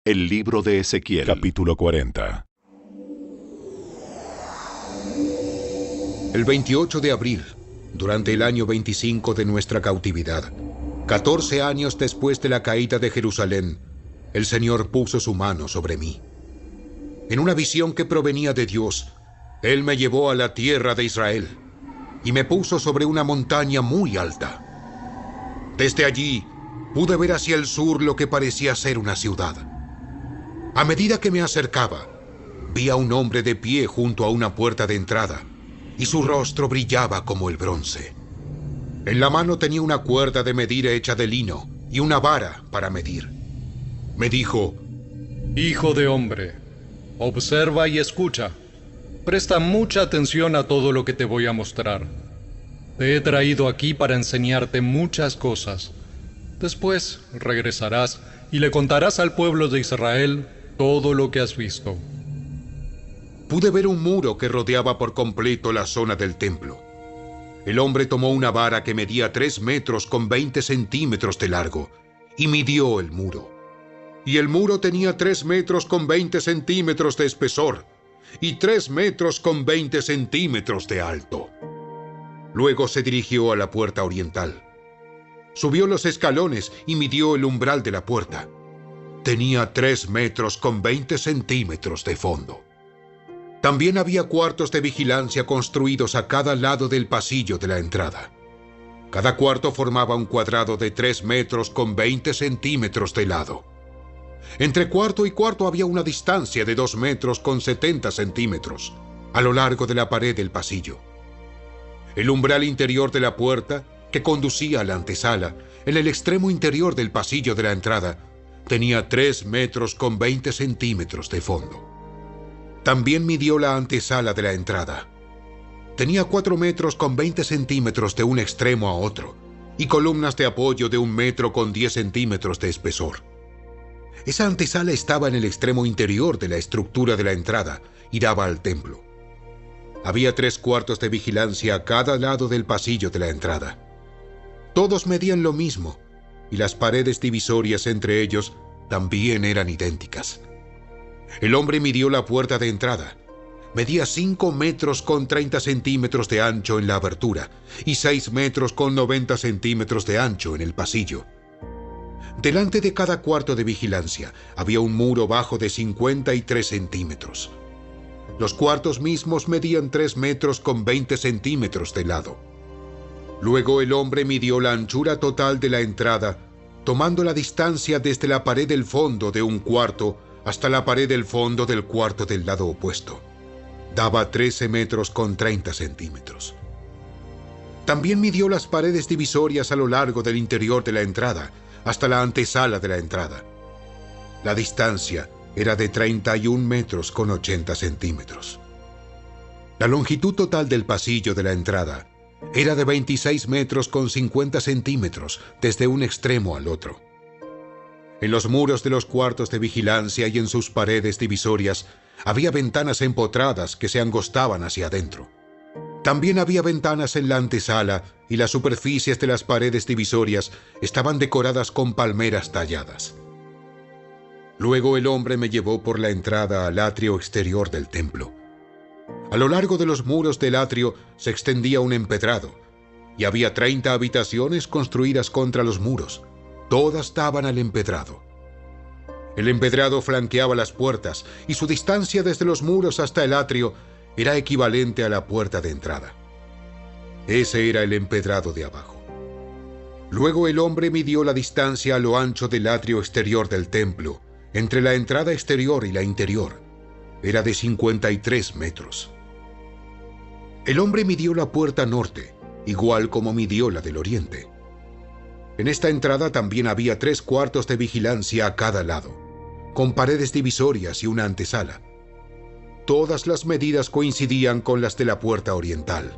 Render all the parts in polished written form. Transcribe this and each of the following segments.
El libro de Ezequiel, Capítulo 40. El 28 de abril, durante el año 25 de nuestra cautividad, 14 años después de la caída de Jerusalén, el Señor puso su mano sobre mí. En una visión que provenía de Dios, Él me llevó a la tierra de Israel y me puso sobre una montaña muy alta. Desde allí, pude ver hacia el sur lo que parecía ser una ciudad. A medida que me acercaba, vi a un hombre de pie junto a una puerta de entrada, y su rostro brillaba como el bronce. En la mano tenía una cuerda de medir hecha de lino y una vara para medir. Me dijo: Hijo de hombre, observa y escucha. Presta mucha atención a todo lo que te voy a mostrar. Te he traído aquí para enseñarte muchas cosas. Después regresarás y le contarás al pueblo de Israel todo lo que has visto. Pude ver un muro que rodeaba por completo la zona del templo. El hombre tomó una vara que medía 3 metros con 20 centímetros de largo y midió el muro. Y el muro tenía 3 metros con 20 centímetros de espesor y 3 metros con 20 centímetros de alto. Luego se dirigió a la puerta oriental. Subió los escalones y midió el umbral de la puerta. Tenía 3 metros con 20 centímetros de fondo. También había cuartos de vigilancia construidos a cada lado del pasillo de la entrada. Cada cuarto formaba un cuadrado de 3 metros con 20 centímetros de lado. Entre cuarto y cuarto había una distancia de 2 metros con 70 centímetros a lo largo de la pared del pasillo. El umbral interior de la puerta, que conducía a la antesala, en el extremo interior del pasillo de la entrada, tenía 3 metros con 20 centímetros de fondo. También midió la antesala de la entrada. Tenía 4 metros con 20 centímetros de un extremo a otro, y columnas de apoyo de 1 metro con 10 centímetros de espesor. Esa antesala estaba en el extremo interior de la estructura de la entrada y daba al templo. Había 3 cuartos de vigilancia a cada lado del pasillo de la entrada. Todos medían lo mismo, y las paredes divisorias entre ellos también eran idénticas. El hombre midió la puerta de entrada. Medía 5 metros con 30 centímetros de ancho en la abertura y 6 metros con 90 centímetros de ancho en el pasillo. Delante de cada cuarto de vigilancia había un muro bajo de 53 centímetros. Los cuartos mismos medían 3 metros con 20 centímetros de lado. Luego el hombre midió la anchura total de la entrada, tomando la distancia desde la pared del fondo de un cuarto hasta la pared del fondo del cuarto del lado opuesto. Daba 13 metros con 30 centímetros. También midió las paredes divisorias a lo largo del interior de la entrada, hasta la antesala de la entrada. La distancia era de 31 metros con 80 centímetros. La longitud total del pasillo de la entrada era de 26 metros con 50 centímetros desde un extremo al otro. En los muros de los cuartos de vigilancia y en sus paredes divisorias había ventanas empotradas que se angostaban hacia adentro. También había ventanas en la antesala y las superficies de las paredes divisorias estaban decoradas con palmeras talladas. Luego el hombre me llevó por la entrada al atrio exterior del templo. A lo largo de los muros del atrio se extendía un empedrado, y había 30 habitaciones construidas contra los muros. Todas daban al empedrado. El empedrado flanqueaba las puertas, y su distancia desde los muros hasta el atrio era equivalente a la puerta de entrada. Ese era el empedrado de abajo. Luego el hombre midió la distancia a lo ancho del atrio exterior del templo, entre la entrada exterior y la interior. Era de 53 metros. El hombre midió la puerta norte, igual como midió la del oriente. En esta entrada también había 3 cuartos de vigilancia a cada lado, con paredes divisorias y una antesala. Todas las medidas coincidían con las de la puerta oriental.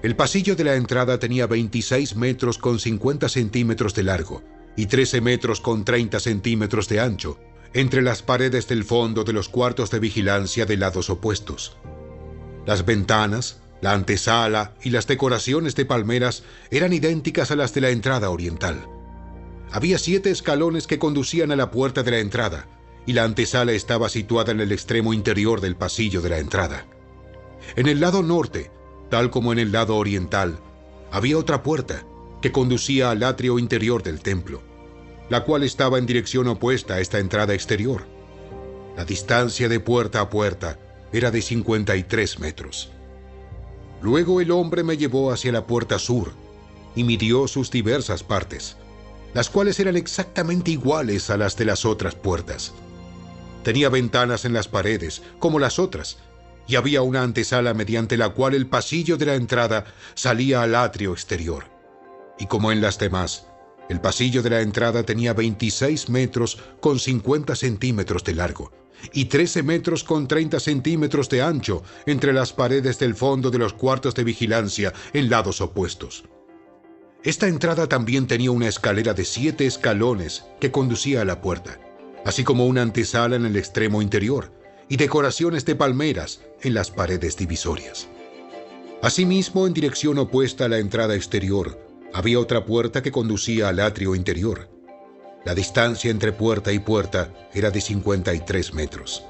El pasillo de la entrada tenía 26 metros con 50 centímetros de largo y 13 metros con 30 centímetros de ancho, entre las paredes del fondo de los cuartos de vigilancia de lados opuestos. Las ventanas, la antesala y las decoraciones de palmeras eran idénticas a las de la entrada oriental. Había 7 escalones que conducían a la puerta de la entrada, y la antesala estaba situada en el extremo interior del pasillo de la entrada. En el lado norte, tal como en el lado oriental, había otra puerta que conducía al atrio interior del templo, la cual estaba en dirección opuesta a esta entrada exterior. La distancia de puerta a puerta era de 53 metros. Luego el hombre me llevó hacia la puerta sur y midió sus diversas partes, las cuales eran exactamente iguales a las de las otras puertas. Tenía ventanas en las paredes, como las otras, y había una antesala mediante la cual el pasillo de la entrada salía al atrio exterior. Y como en las demás, el pasillo de la entrada tenía 26 metros con 50 centímetros de largo y 13 metros con 30 centímetros de ancho entre las paredes del fondo de los cuartos de vigilancia en lados opuestos. Esta entrada también tenía una escalera de 7 escalones que conducía a la puerta, así como una antesala en el extremo interior y decoraciones de palmeras en las paredes divisorias. Asimismo, en dirección opuesta a la entrada exterior, había otra puerta que conducía al atrio interior. La distancia entre puerta y puerta era de 53 metros.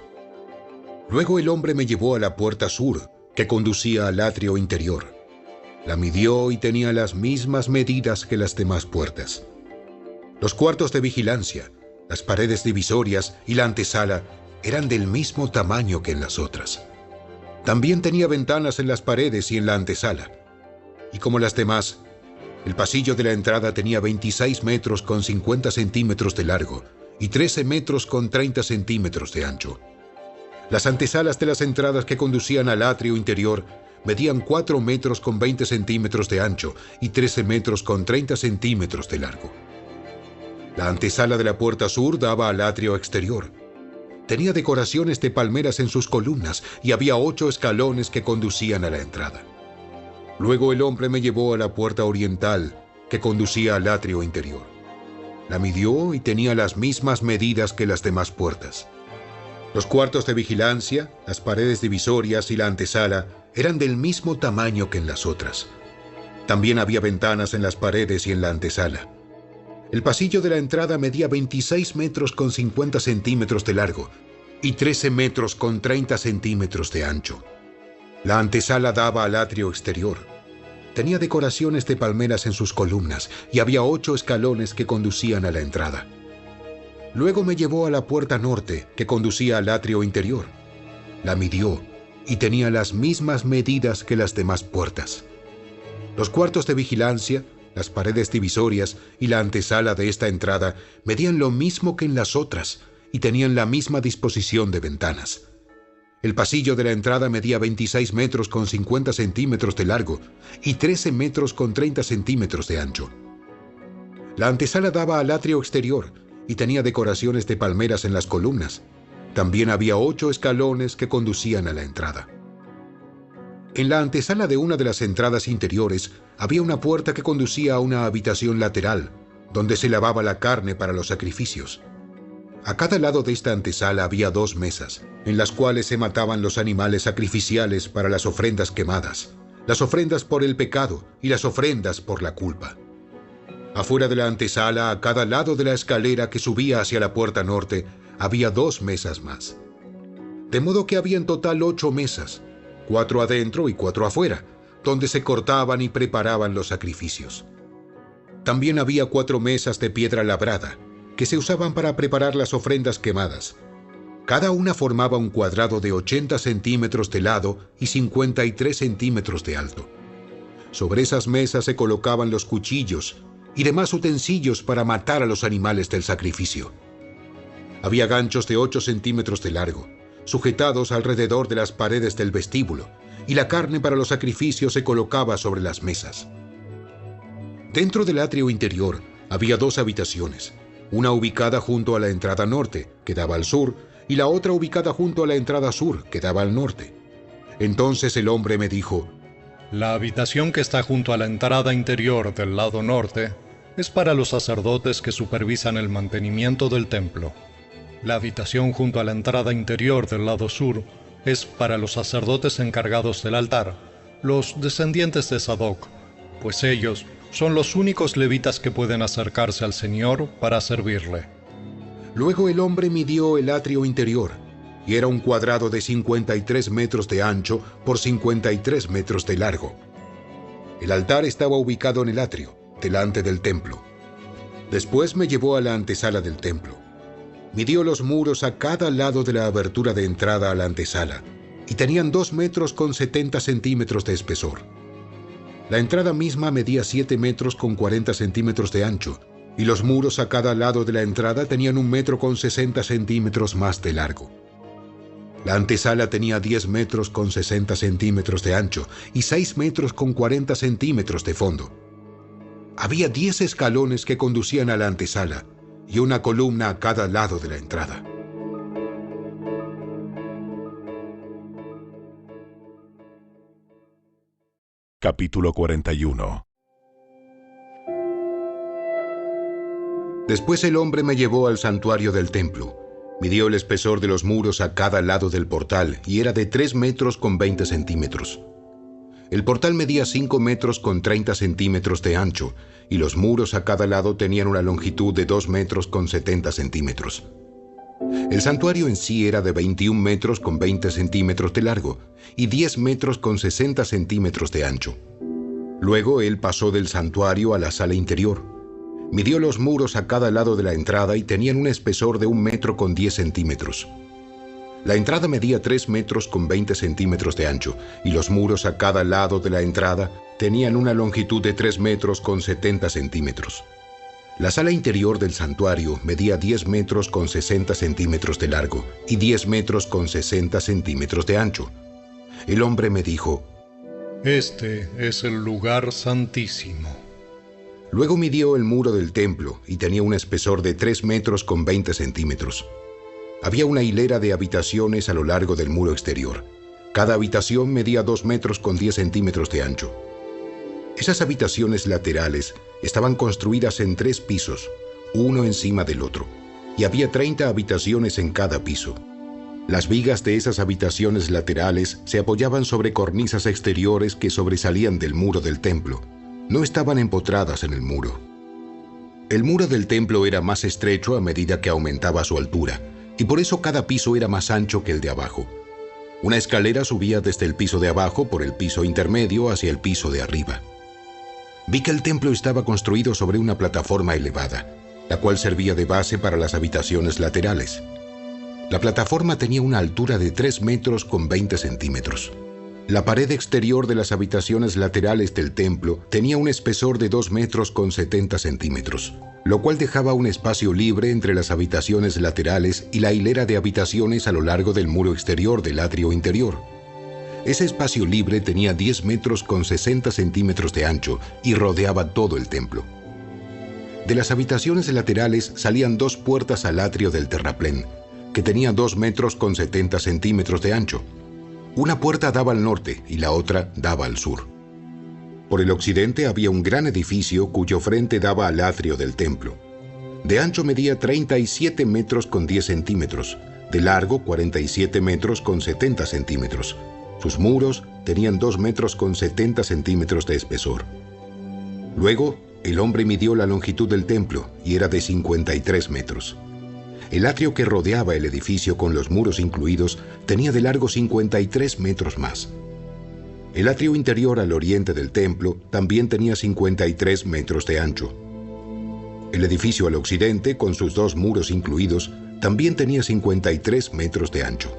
Luego el hombre me llevó a la puerta sur, que conducía al atrio interior. La midió y tenía las mismas medidas que las demás puertas. Los cuartos de vigilancia, las paredes divisorias y la antesala eran del mismo tamaño que en las otras. También tenía ventanas en las paredes y en la antesala. Y como las demás, el pasillo de la entrada tenía 26 metros con 50 centímetros de largo y 13 metros con 30 centímetros de ancho. Las antesalas de las entradas que conducían al atrio interior medían 4 metros con 20 centímetros de ancho y 13 metros con 30 centímetros de largo. La antesala de la puerta sur daba al atrio exterior. Tenía decoraciones de palmeras en sus columnas y había 8 escalones que conducían a la entrada. Luego el hombre me llevó a la puerta oriental que conducía al atrio interior. La midió y tenía las mismas medidas que las demás puertas. Los cuartos de vigilancia, las paredes divisorias y la antesala eran del mismo tamaño que en las otras. También había ventanas en las paredes y en la antesala. El pasillo de la entrada medía 26 metros con 50 centímetros de largo y 13 metros con 30 centímetros de ancho. La antesala daba al atrio exterior. Tenía decoraciones de palmeras en sus columnas y había 8 escalones que conducían a la entrada. Luego me llevó a la puerta norte que conducía al atrio interior. La midió y tenía las mismas medidas que las demás puertas. Los cuartos de vigilancia, las paredes divisorias y la antesala de esta entrada medían lo mismo que en las otras y tenían la misma disposición de ventanas. El pasillo de la entrada medía 26 metros con 50 centímetros de largo y 13 metros con 30 centímetros de ancho. La antesala daba al atrio exterior y tenía decoraciones de palmeras en las columnas. También había 8 escalones que conducían a la entrada. En la antesala de una de las entradas interiores había una puerta que conducía a una habitación lateral, donde se lavaba la carne para los sacrificios. A cada lado de esta antesala había 2 mesas, en las cuales se mataban los animales sacrificiales para las ofrendas quemadas, las ofrendas por el pecado y las ofrendas por la culpa. Afuera de la antesala, a cada lado de la escalera que subía hacia la puerta norte, había 2 mesas más. De modo que había en total 8 mesas, 4 adentro y 4 afuera, donde se cortaban y preparaban los sacrificios. También había 4 mesas de piedra labrada, que se usaban para preparar las ofrendas quemadas. Cada una formaba un cuadrado de 80 centímetros de lado y 53 centímetros de alto. Sobre esas mesas se colocaban los cuchillos y demás utensilios para matar a los animales del sacrificio. Había ganchos de 8 centímetros de largo, sujetados alrededor de las paredes del vestíbulo, y la carne para los sacrificios se colocaba sobre las mesas. Dentro del atrio interior había 2 habitaciones, una ubicada junto a la entrada norte, que daba al sur, y la otra ubicada junto a la entrada sur, que daba al norte. Entonces el hombre me dijo: La habitación que está junto a la entrada interior del lado norte es para los sacerdotes que supervisan el mantenimiento del templo. La habitación junto a la entrada interior del lado sur es para los sacerdotes encargados del altar, los descendientes de Sadoc, pues ellos Son los únicos levitas que pueden acercarse al Señor para servirle. Luego el hombre midió el atrio interior, y era un cuadrado de 53 metros de ancho por 53 metros de largo. El altar estaba ubicado en el atrio, delante del templo. Después me llevó a la antesala del templo. Midió los muros a cada lado de la abertura de entrada a la antesala, y tenían 2 metros con 70 centímetros de espesor. La entrada misma medía 7 metros con 40 centímetros de ancho, y los muros a cada lado de la entrada tenían 1 metro con 60 centímetros más de largo. La antesala tenía 10 metros con 60 centímetros de ancho y 6 metros con 40 centímetros de fondo. Había 10 escalones que conducían a la antesala y una columna a cada lado de la entrada. Capítulo 41. Después el hombre me llevó al santuario del templo. Midió el espesor de los muros a cada lado del portal y era de 3 metros con 20 centímetros. El portal medía 5 metros con 30 centímetros de ancho y los muros a cada lado tenían una longitud de 2 metros con 70 centímetros. El santuario en sí era de 21 metros con 20 centímetros de largo y 10 metros con 60 centímetros de ancho. Luego él pasó del santuario a la sala interior. Midió los muros a cada lado de la entrada y tenían un espesor de 1 metro con 10 centímetros. La entrada medía 3 metros con 20 centímetros de ancho y los muros a cada lado de la entrada tenían una longitud de 3 metros con 70 centímetros. La sala interior del santuario medía 10 metros con 60 centímetros de largo y 10 metros con 60 centímetros de ancho. El hombre me dijo: Este es el lugar santísimo. Luego midió el muro del templo y tenía un espesor de 3 metros con 20 centímetros. Había una hilera de habitaciones a lo largo del muro exterior. Cada habitación medía 2 metros con 10 centímetros de ancho. Esas habitaciones laterales estaban construidas en 3 pisos, uno encima del otro, y había 30 habitaciones en cada piso. Las vigas de esas habitaciones laterales se apoyaban sobre cornisas exteriores que sobresalían del muro del templo. No estaban empotradas en el muro. El muro del templo era más estrecho a medida que aumentaba su altura, y por eso cada piso era más ancho que el de abajo. Una escalera subía desde el piso de abajo por el piso intermedio hacia el piso de arriba. Vi que el templo estaba construido sobre una plataforma elevada, la cual servía de base para las habitaciones laterales. La plataforma tenía una altura de 3 metros con 20 centímetros. La pared exterior de las habitaciones laterales del templo tenía un espesor de 2 metros con 70 centímetros, lo cual dejaba un espacio libre entre las habitaciones laterales y la hilera de habitaciones a lo largo del muro exterior del atrio interior. Ese espacio libre tenía 10 metros con 60 centímetros de ancho y rodeaba todo el templo. De las habitaciones laterales salían 2 puertas al atrio del terraplén, que tenía 2 metros con 70 centímetros de ancho. Una puerta daba al norte y la otra daba al sur. Por el occidente había un gran edificio cuyo frente daba al atrio del templo. De ancho medía 37 metros con 10 centímetros, de largo 47 metros con 70 centímetros. Sus muros tenían 2 metros con 70 centímetros de espesor. Luego, el hombre midió la longitud del templo y era de 53 metros. El atrio que rodeaba el edificio con los muros incluidos tenía de largo 53 metros más. El atrio interior al oriente del templo también tenía 53 metros de ancho. El edificio al occidente, con sus 2 muros incluidos, también tenía 53 metros de ancho.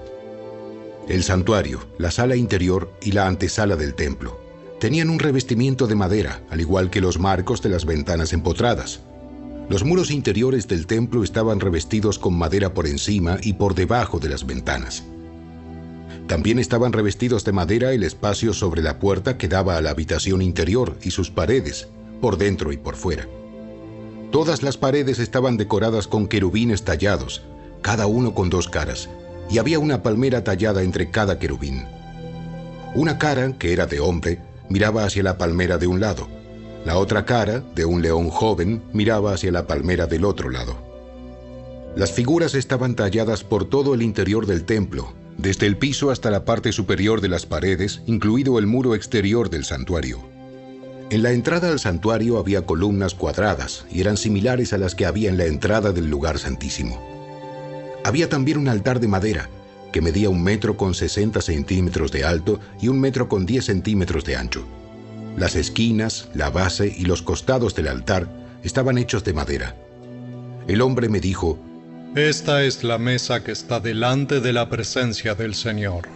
El santuario, la sala interior y la antesala del templo tenían un revestimiento de madera, al igual que los marcos de las ventanas empotradas. Los muros interiores del templo estaban revestidos con madera por encima y por debajo de las ventanas. También estaban revestidos de madera el espacio sobre la puerta que daba a la habitación interior y sus paredes, por dentro y por fuera. Todas las paredes estaban decoradas con querubines tallados, cada uno con 2 caras, y había una palmera tallada entre cada querubín. Una cara, que era de hombre, miraba hacia la palmera de un lado. La otra cara, de un león joven, miraba hacia la palmera del otro lado. Las figuras estaban talladas por todo el interior del templo, desde el piso hasta la parte superior de las paredes, incluido el muro exterior del santuario. En la entrada al santuario había columnas cuadradas y eran similares a las que había en la entrada del lugar santísimo. Había también un altar de madera que medía 1,60 m de alto y 1,10 m de ancho. Las esquinas, la base y los costados del altar estaban hechos de madera. El hombre me dijo: Esta es la mesa que está delante de la presencia del Señor.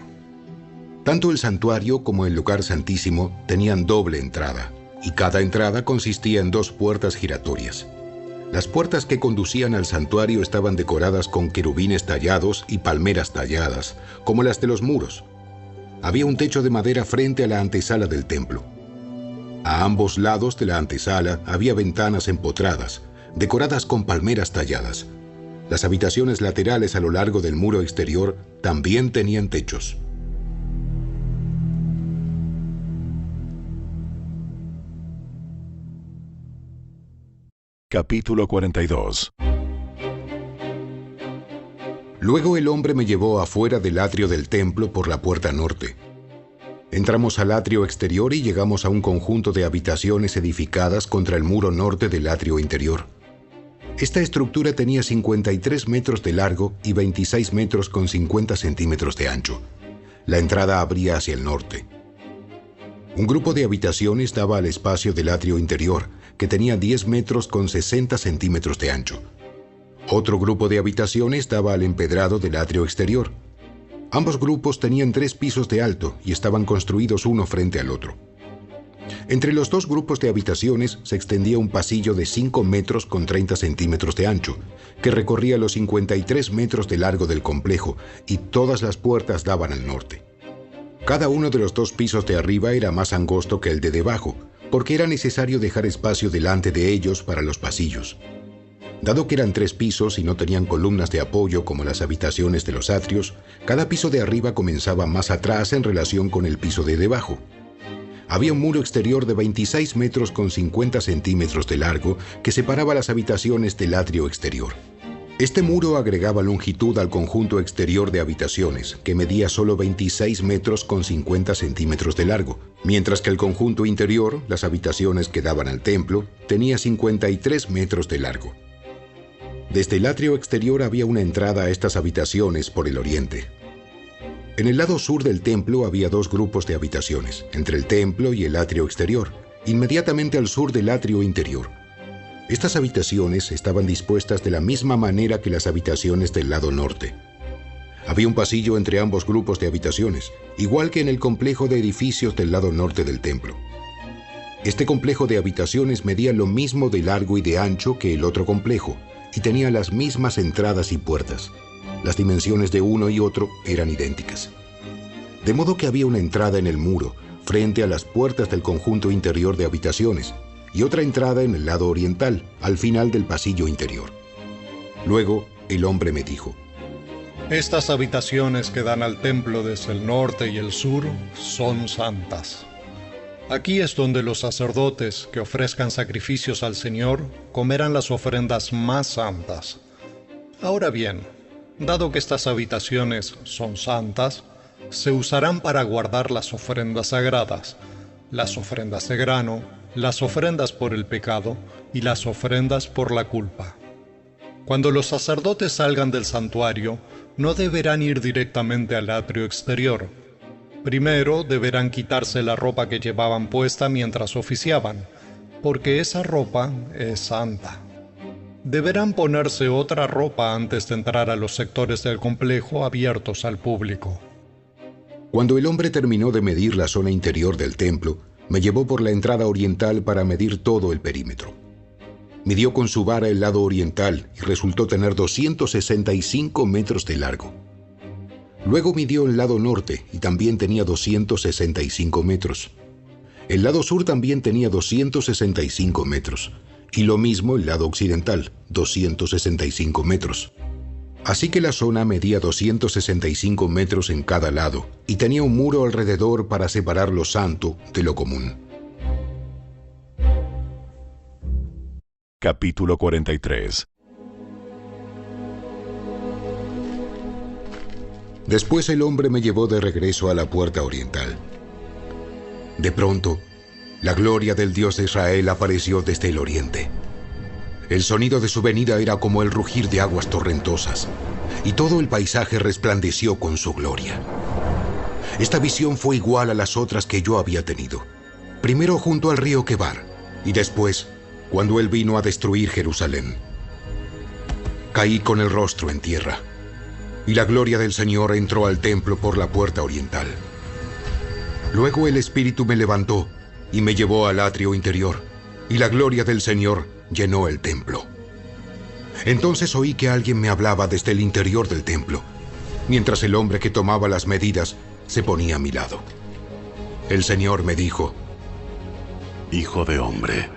Tanto el santuario como el lugar santísimo tenían doble entrada, y cada entrada consistía en 2 puertas giratorias. Las puertas que conducían al santuario estaban decoradas con querubines tallados y palmeras talladas, como las de los muros. Había un techo de madera frente a la antesala del templo. A ambos lados de la antesala había ventanas empotradas, decoradas con palmeras talladas. Las habitaciones laterales a lo largo del muro exterior también tenían techos. Capítulo 42. Luego el hombre me llevó afuera del atrio del templo por la puerta norte. Entramos al atrio exterior y llegamos a un conjunto de habitaciones edificadas contra el muro norte del atrio interior. Esta estructura tenía 53 metros de largo y 26 metros con 50 centímetros de ancho. La entrada abría hacia el norte. Un grupo de habitaciones daba al espacio del atrio interior, que tenía 10 metros con 60 centímetros de ancho. Otro grupo de habitaciones daba al empedrado del atrio exterior. Ambos grupos tenían 3 pisos de alto y estaban construidos uno frente al otro. Entre los 2 grupos de habitaciones se extendía un pasillo de 5 metros con 30 centímetros de ancho, que recorría los 53 metros de largo del complejo, y todas las puertas daban al norte. Cada uno de los 2 pisos de arriba era más angosto que el de debajo, porque era necesario dejar espacio delante de ellos para los pasillos. Dado que eran 3 pisos y no tenían columnas de apoyo como las habitaciones de los atrios, cada piso de arriba comenzaba más atrás en relación con el piso de debajo. Había un muro exterior de 26 metros con 50 centímetros de largo que separaba las habitaciones del atrio exterior. Este muro agregaba longitud al conjunto exterior de habitaciones, que medía solo 26 metros con 50 centímetros de largo, mientras que el conjunto interior, las habitaciones que daban al templo, tenía 53 metros de largo. Desde el atrio exterior había una entrada a estas habitaciones por el oriente. En el lado sur del templo había 2 grupos de habitaciones, entre el templo y el atrio exterior, inmediatamente al sur del atrio interior. Estas habitaciones estaban dispuestas de la misma manera que las habitaciones del lado norte. Había un pasillo entre ambos grupos de habitaciones, igual que en el complejo de edificios del lado norte del templo. Este complejo de habitaciones medía lo mismo de largo y de ancho que el otro complejo, y tenía las mismas entradas y puertas. Las dimensiones de uno y otro eran idénticas. De modo que había una entrada en el muro, frente a las puertas del conjunto interior de habitaciones, y otra entrada en el lado oriental, al final del pasillo interior. Luego, el hombre me dijo: Estas habitaciones que dan al templo desde el norte y el sur son santas. Aquí es donde los sacerdotes que ofrezcan sacrificios al Señor comerán las ofrendas más santas. Ahora bien, dado que estas habitaciones son santas, se usarán para guardar las ofrendas sagradas, las ofrendas de grano, las ofrendas por el pecado y las ofrendas por la culpa. Cuando los sacerdotes salgan del santuario, no deberán ir directamente al atrio exterior. Primero deberán quitarse la ropa que llevaban puesta mientras oficiaban, porque esa ropa es santa. Deberán ponerse otra ropa antes de entrar a los sectores del complejo abiertos al público. Cuando el hombre terminó de medir la zona interior del templo, me llevó por la entrada oriental para medir todo el perímetro. Midió con su vara el lado oriental y resultó tener 265 metros de largo. Luego midió el lado norte y también tenía 265 metros. El lado sur también tenía 265 metros, y lo mismo el lado occidental, 265 metros. Así que la zona medía 265 metros en cada lado y tenía un muro alrededor para separar lo santo de lo común. Capítulo 43. Después el hombre me llevó de regreso a la puerta oriental. De pronto, la gloria del Dios de Israel apareció desde el oriente. El sonido de su venida era como el rugir de aguas torrentosas, y todo el paisaje resplandeció con su gloria. Esta visión fue igual a las otras que yo había tenido, primero junto al río Quebar, y después cuando él vino a destruir Jerusalén. Caí con el rostro en tierra, y la gloria del Señor entró al templo por la puerta oriental. Luego el Espíritu me levantó y me llevó al atrio interior, y la gloria del Señor llenó el templo. Entonces oí que alguien me hablaba desde el interior del templo, mientras el hombre que tomaba las medidas se ponía a mi lado. El Señor me dijo: Hijo de hombre,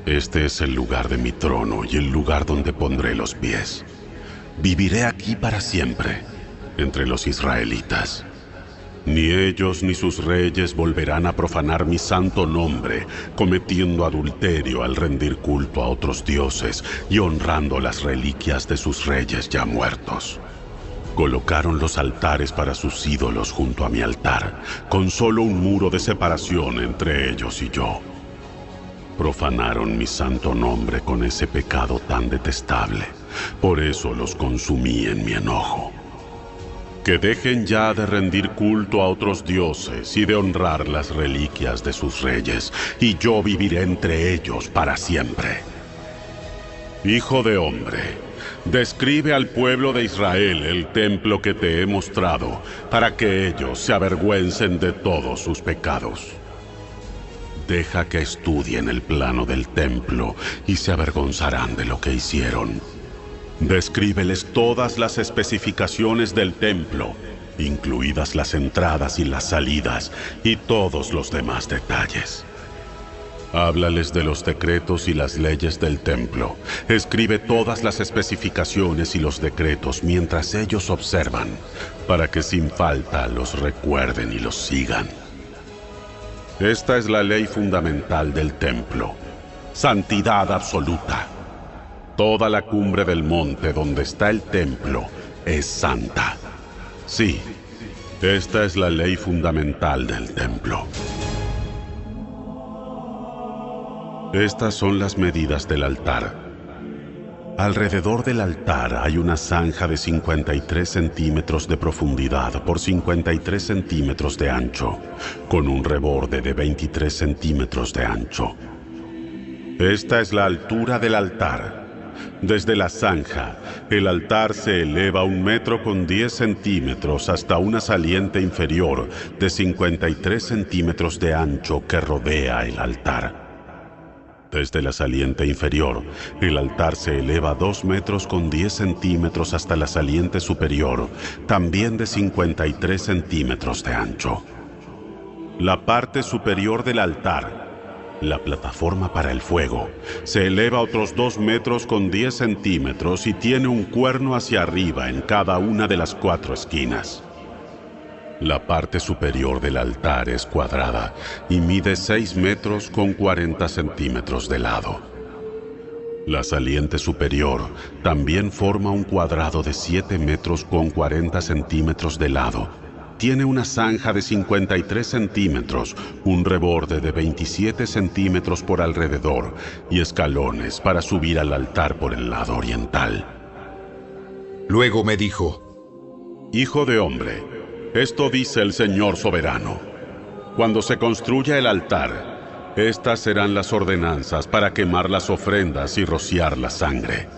este es el lugar de mi trono y el lugar donde pondré los pies. Viviré aquí para siempre, entre los israelitas. Ni ellos ni sus reyes volverán a profanar mi santo nombre, cometiendo adulterio al rendir culto a otros dioses y honrando las reliquias de sus reyes ya muertos. Colocaron los altares para sus ídolos junto a mi altar, con solo un muro de separación entre ellos y yo. Profanaron mi santo nombre con ese pecado tan detestable. Por eso los consumí en mi enojo. Que dejen ya de rendir culto a otros dioses y de honrar las reliquias de sus reyes, y yo viviré entre ellos para siempre. Hijo de hombre, describe al pueblo de Israel el templo que te he mostrado, para que ellos se avergüencen de todos sus pecados. Deja que estudien el plano del templo y se avergonzarán de lo que hicieron. Descríbeles todas las especificaciones del templo, incluidas las entradas y las salidas, y todos los demás detalles. Háblales de los decretos y las leyes del templo. Escribe todas las especificaciones y los decretos mientras ellos observan, para que sin falta los recuerden y los sigan. Esta es la ley fundamental del templo: santidad absoluta. Toda la cumbre del monte donde está el templo es santa. Sí, esta es la ley fundamental del templo. Estas son las medidas del altar. Alrededor del altar hay una zanja de 53 centímetros de profundidad por 53 centímetros de ancho, con un reborde de 23 centímetros de ancho. Esta es la altura del altar. Desde la zanja, el altar se eleva 1 metro con 10 centímetros hasta una saliente inferior de 53 centímetros de ancho que rodea el altar. Desde la saliente inferior, el altar se eleva 2 metros con 10 centímetros hasta la saliente superior, también de 53 centímetros de ancho. La parte superior del altar, la plataforma para el fuego, se eleva otros 2 metros con 10 centímetros y tiene un cuerno hacia arriba en cada una de las 4 esquinas. La parte superior del altar es cuadrada y mide 6 metros con 40 centímetros de lado. La saliente superior también forma un cuadrado de 7 metros con 40 centímetros de lado. Tiene una zanja de 53 centímetros, un reborde de 27 centímetros por alrededor y escalones para subir al altar por el lado oriental. Luego me dijo: Hijo de hombre, esto dice el Señor soberano: cuando se construya el altar, estas serán las ordenanzas para quemar las ofrendas y rociar la sangre.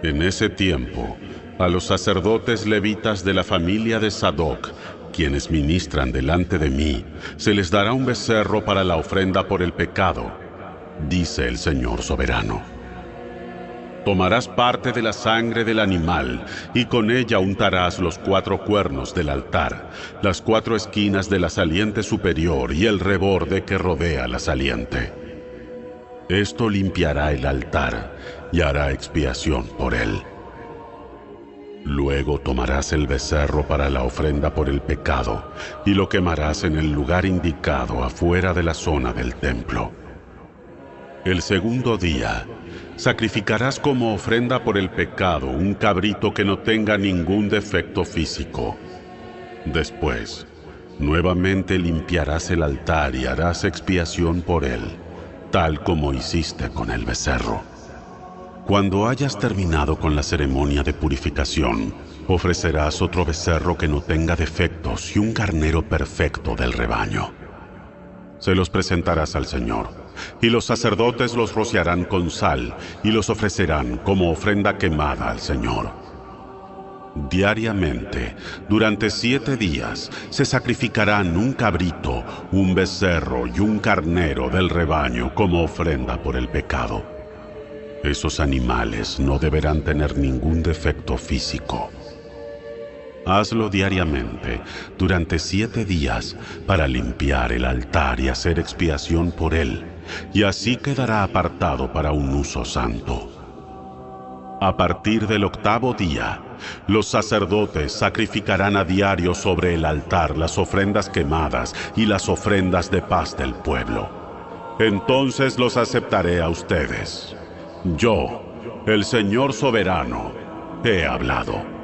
En ese tiempo, a los sacerdotes levitas de la familia de Sadoc, quienes ministran delante de mí, se les dará un becerro para la ofrenda por el pecado, dice el Señor soberano. Tomarás parte de la sangre del animal y con ella untarás los 4 cuernos del altar, las 4 esquinas de la saliente superior y el reborde que rodea la saliente. Esto limpiará el altar y hará expiación por él. Luego tomarás el becerro para la ofrenda por el pecado y lo quemarás en el lugar indicado afuera de la zona del templo. El segundo día, sacrificarás como ofrenda por el pecado un cabrito que no tenga ningún defecto físico. Después, Nuevamente limpiarás el altar y harás expiación por él, tal como hiciste con el becerro. Cuando hayas terminado con la ceremonia de purificación, ofrecerás otro becerro que no tenga defectos y un carnero perfecto del rebaño. Se los presentarás al Señor, y los sacerdotes los rociarán con sal y los ofrecerán como ofrenda quemada al Señor. Diariamente, durante 7 días, se sacrificarán un cabrito, un becerro y un carnero del rebaño como ofrenda por el pecado. Esos animales no deberán tener ningún defecto físico. Hazlo diariamente, durante 7 días, para limpiar el altar y hacer expiación por él, y así quedará apartado para un uso santo. A partir del 8º día, los sacerdotes sacrificarán a diario sobre el altar las ofrendas quemadas y las ofrendas de paz del pueblo. Entonces los aceptaré a ustedes. Yo, el Señor soberano, he hablado.